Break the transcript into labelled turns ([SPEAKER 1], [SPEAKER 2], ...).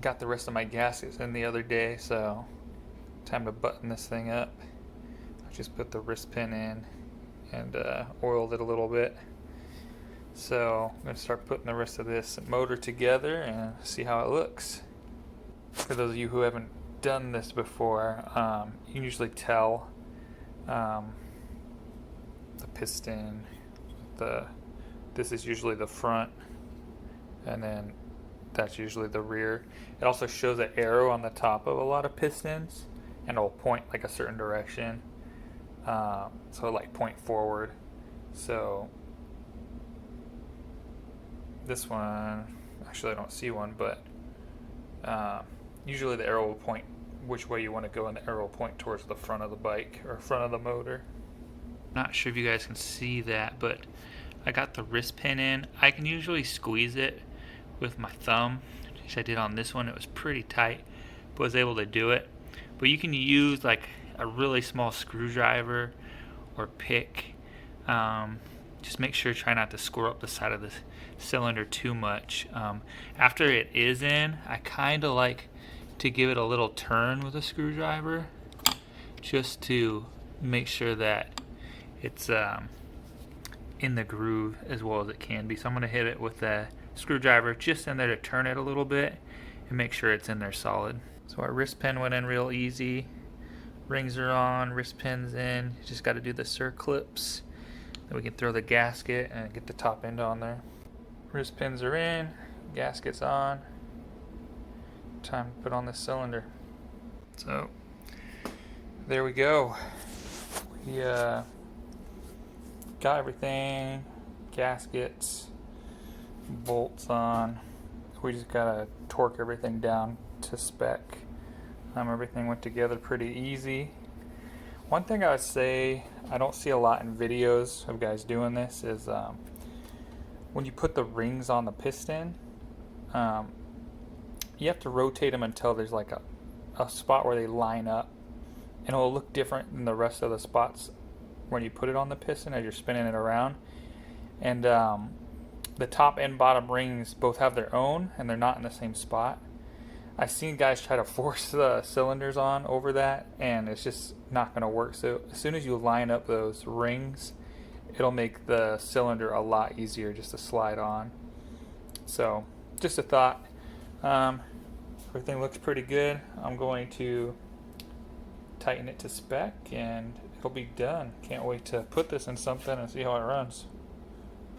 [SPEAKER 1] got the rest of my gaskets in the other day, so time to button this thing up. I just put the wrist pin in and oiled it a little bit. So I'm going to start putting the rest of this motor together and see how it looks. For those of you who haven't done this before, you can usually tell the piston, this is usually the front, and then that's usually the rear. It also shows an arrow on the top of a lot of pistons, and it'll point like a certain direction, so like point forward. So this one, actually I don't see one, but usually the arrow will point which way you want to go, and the arrow will point towards the front of the bike or front of the motor. Not sure if you guys can see that, but I got the wrist pin in. I can usually squeeze it with my thumb, which I did on this one. It was pretty tight, but was able to do it. But you can use like a really small screwdriver or pick. Just make sure, try not to score up the side of the cylinder too much. After it is in, I kind of like to give it a little turn with a screwdriver, just to make sure that it's in the groove as well as it can be. So I'm going to hit it with a screwdriver just in there to turn it a little bit and make sure it's in there solid. So our wrist pin went in real easy. Rings are on, wrist pin's in. You just got to do the circlips. Then we can throw the gasket and get the top end on there. Wrist pins are in, gasket's on. Time to put on this cylinder. So there we go. We got everything, gaskets, bolts on. We just gotta torque everything down to spec. Everything went together pretty easy. One thing I would say I don't see a lot in videos of guys doing this is when you put the rings on the piston, you have to rotate them until there's like a spot where they line up, and it'll look different than the rest of the spots when you put it on the piston as you're spinning it around. And the top and bottom rings both have their own, and they're not in the same spot. I've seen guys try to force the cylinders on over that, and it's just not going to work. So as soon as you line up those rings, it'll make the cylinder a lot easier just to slide on. So just a thought. Everything looks pretty good. I'm going to tighten it to spec and it'll be done. Can't wait to put this in something and see how it runs.